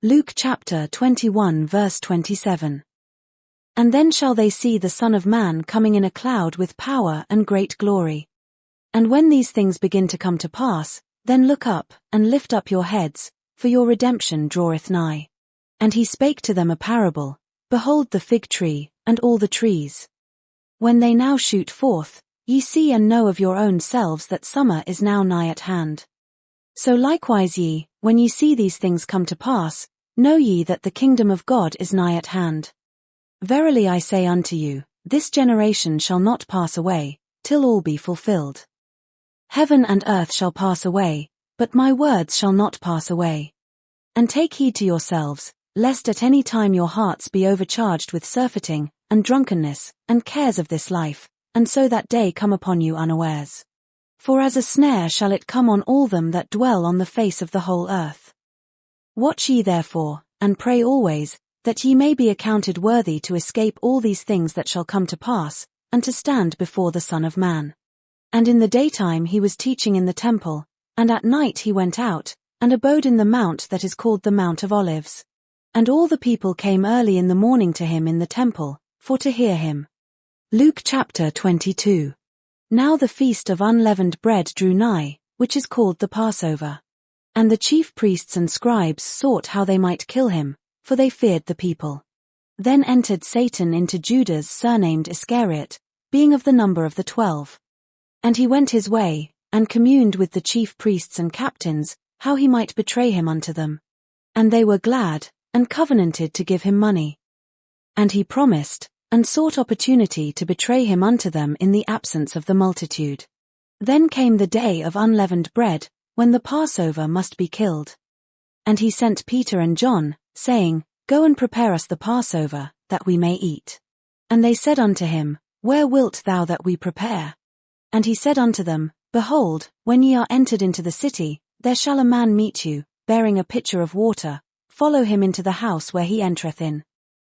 Luke chapter 21 verse 27. And then shall they see the Son of Man coming in a cloud with power and great glory. And when these things begin to come to pass, then look up, and lift up your heads, for your redemption draweth nigh. And he spake to them a parable, Behold the fig tree, and all the trees. When they now shoot forth, ye see and know of your own selves that summer is now nigh at hand. So likewise ye, when ye see these things come to pass, know ye that the kingdom of God is nigh at hand. Verily I say unto you, this generation shall not pass away, till all be fulfilled. Heaven and earth shall pass away, but my words shall not pass away. And take heed to yourselves, lest at any time your hearts be overcharged with surfeiting, and drunkenness, and cares of this life, and so that day come upon you unawares. For as a snare shall it come on all them that dwell on the face of the whole earth. Watch ye therefore, and pray always, that ye may be accounted worthy to escape all these things that shall come to pass, and to stand before the Son of Man. And in the daytime he was teaching in the temple, and at night he went out, and abode in the mount that is called the Mount of Olives. And all the people came early in the morning to him in the temple, for to hear him. Luke chapter 22. Now the feast of unleavened bread drew nigh, which is called the Passover. And the chief priests and scribes sought how they might kill him, for they feared the people. Then entered Satan into Judas surnamed Iscariot, being of the number of the 12. And he went his way, and communed with the chief priests and captains, how he might betray him unto them. And they were glad, and covenanted to give him money. And he promised, and sought opportunity to betray him unto them in the absence of the multitude. Then came the day of unleavened bread, when the Passover must be killed. And he sent Peter and John, saying, Go and prepare us the Passover, that we may eat. And they said unto him, Where wilt thou that we prepare? And he said unto them, Behold, when ye are entered into the city, there shall a man meet you, bearing a pitcher of water, follow him into the house where he entereth in.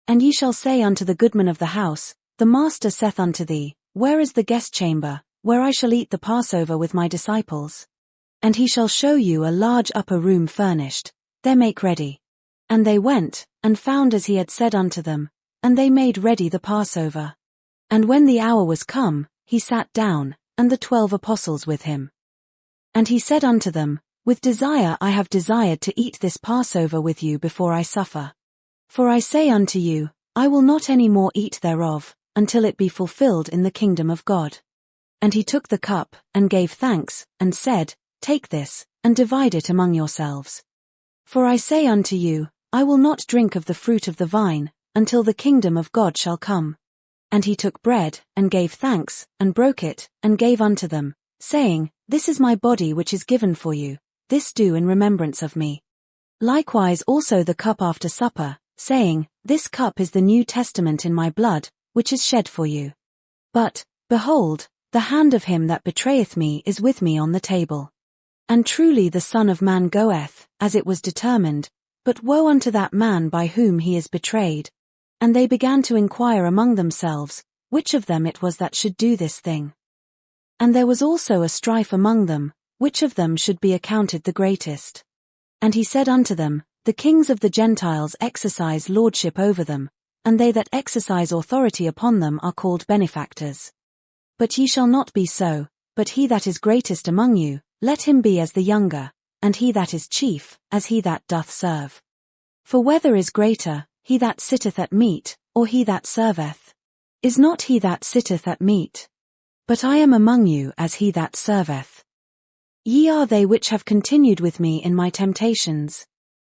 And ye shall say unto the goodman of the house, The master saith unto thee, Where is the guest chamber, where I shall eat the Passover with my disciples? And he shall show you a large upper room furnished, there make ready. And they went, and found as he had said unto them, and they made ready the Passover. And when the hour was come, he sat down, and the 12 apostles with him. And he said unto them, With desire I have desired to eat this Passover with you before I suffer. For I say unto you, I will not any more eat thereof, until it be fulfilled in the kingdom of God. And he took the cup, and gave thanks, and said, Take this, and divide it among yourselves. For I say unto you, I will not drink of the fruit of the vine, until the kingdom of God shall come. And he took bread, and gave thanks, and broke it, and gave unto them, saying, This is my body which is given for you, this do in remembrance of me. Likewise also the cup after supper, saying, This cup is the New Testament in my blood, which is shed for you. But, behold, the hand of him that betrayeth me is with me on the table. And truly the Son of Man goeth, as it was determined, but woe unto that man by whom he is betrayed. And they began to inquire among themselves, which of them it was that should do this thing. And there was also a strife among them, which of them should be accounted the greatest. And he said unto them, The kings of the Gentiles exercise lordship over them, and they that exercise authority upon them are called benefactors. But ye shall not be so, but he that is greatest among you, let him be as the younger, and he that is chief, as he that doth serve. For whether is greater, he that sitteth at meat, or he that serveth? Is not he that sitteth at meat? But I am among you as he that serveth. Ye are they which have continued with me in my temptations.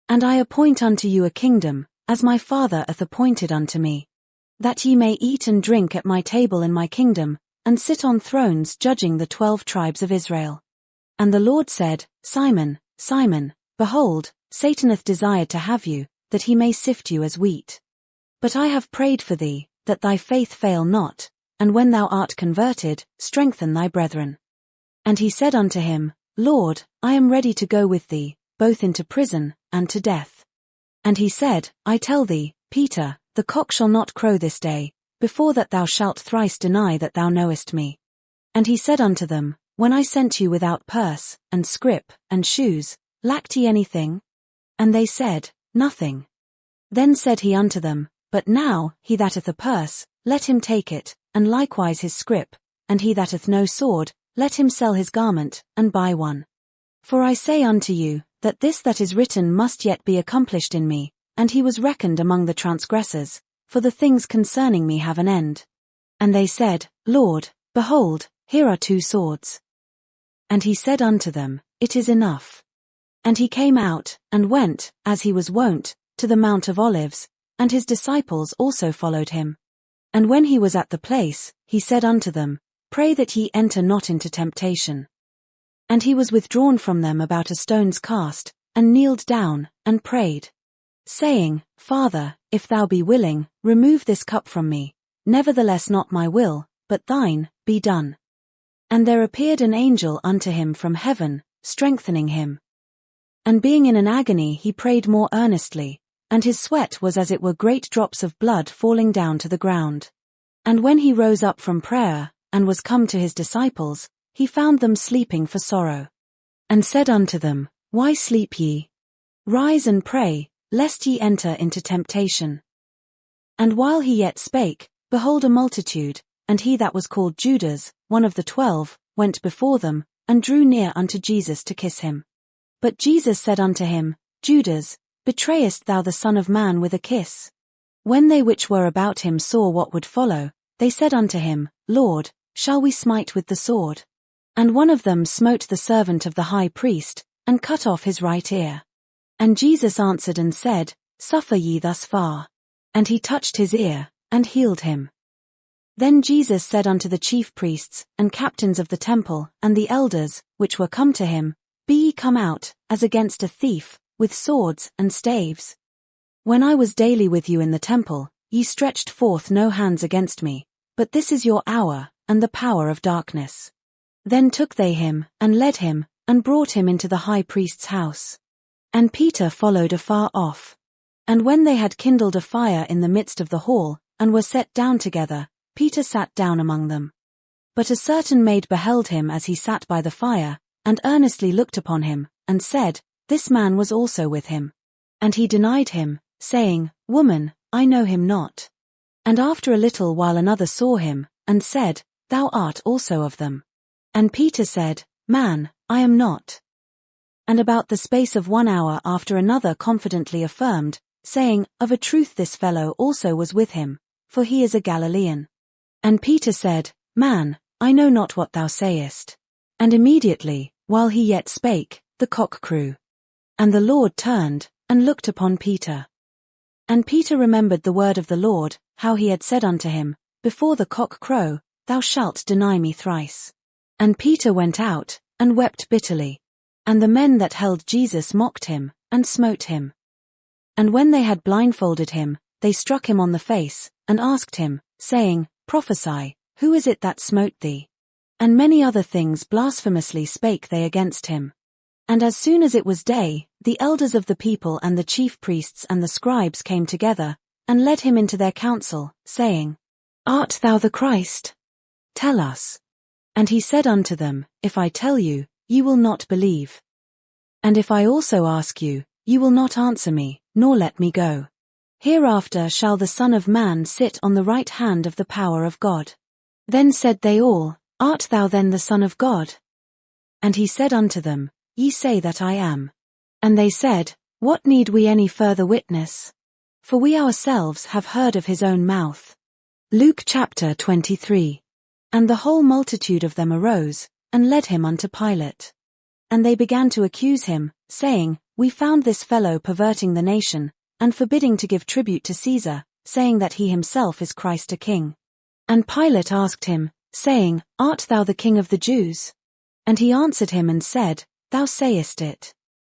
And I appoint unto you a kingdom, as my Father hath appointed unto me, that ye may eat and drink at my table in my kingdom, and sit on thrones judging the 12 tribes of Israel. And the Lord said, Simon, Simon, behold, Satan hath desired to have you, that he may sift you as wheat. But I have prayed for thee, that thy faith fail not, and when thou art converted, strengthen thy brethren. And he said unto him, Lord, I am ready to go with thee, both into prison, and to death. And he said, I tell thee, Peter, the cock shall not crow this day, before that thou shalt thrice deny that thou knowest me. And he said unto them, When I sent you without purse, and scrip, and shoes, lacked ye anything? And they said, Nothing. Then said he unto them, But now, he that hath a purse, let him take it, and likewise his scrip, and he that hath no sword, let him sell his garment, and buy one. For I say unto you, that this that is written must yet be accomplished in me. And he was reckoned among the transgressors, for the things concerning me have an end. And they said, Lord, behold, here are 2 swords. And he said unto them, It is enough. And he came out, and went, as he was wont, to the Mount of Olives, and his disciples also followed him. And when he was at the place, he said unto them, Pray that ye enter not into temptation. And he was withdrawn from them about a stone's cast, and kneeled down, and prayed, saying, Father, if thou be willing, remove this cup from me. Nevertheless not my will, but thine, be done. And there appeared an angel unto him from heaven, strengthening him. And being in an agony he prayed more earnestly, and his sweat was as it were great drops of blood falling down to the ground. And when he rose up from prayer, and was come to his disciples, he found them sleeping for sorrow. And said unto them, Why sleep ye? Rise and pray, lest ye enter into temptation. And while he yet spake, behold a multitude, and he that was called Judas, one of the 12, went before them, and drew near unto Jesus to kiss him. But Jesus said unto him, Judas, betrayest thou the Son of Man with a kiss? When they which were about him saw what would follow, they said unto him, Lord, shall we smite with the sword? And one of them smote the servant of the high priest, and cut off his right ear. And Jesus answered and said, Suffer ye thus far. And he touched his ear, and healed him. Then Jesus said unto the chief priests, and captains of the temple, and the elders, which were come to him, Be ye come out, as against a thief, with swords and staves? When I was daily with you in the temple, ye stretched forth no hands against me, but this is your hour, and the power of darkness. Then took they him, and led him, and brought him into the high priest's house. And Peter followed afar off. And when they had kindled a fire in the midst of the hall, and were set down together, Peter sat down among them. But a certain maid beheld him as he sat by the fire, and earnestly looked upon him, and said, This man was also with him. And he denied him, saying, Woman, I know him not. And after a little while another saw him, and said, Thou art also of them. And Peter said, Man, I am not. And about the space of 1 hour after another confidently affirmed, saying, Of a truth this fellow also was with him, for he is a Galilean. And Peter said, Man, I know not what thou sayest. And immediately, while he yet spake, the cock crew. And the Lord turned, and looked upon Peter. And Peter remembered the word of the Lord, how he had said unto him, Before the cock crow, thou shalt deny me thrice. And Peter went out, and wept bitterly. And the men that held Jesus mocked him, and smote him. And when they had blindfolded him, they struck him on the face, and asked him, saying, Prophesy, who is it that smote thee? And many other things blasphemously spake they against him. And as soon as it was day, the elders of the people and the chief priests and the scribes came together, and led him into their council, saying, Art thou the Christ? Tell us. And he said unto them, If I tell you, ye will not believe. And if I also ask you, ye will not answer me, nor let me go. Hereafter shall the Son of Man sit on the right hand of the power of God. Then said they all, Art thou then the Son of God? And he said unto them, Ye say that I am. And they said, What need we any further witness? For we ourselves have heard of his own mouth. Luke chapter 23. And the whole multitude of them arose, and led him unto Pilate. And they began to accuse him, saying, We found this fellow perverting the nation, and forbidding to give tribute to Caesar, saying that he himself is Christ a king. And Pilate asked him, saying, Art thou the king of the Jews? And he answered him and said, Thou sayest it.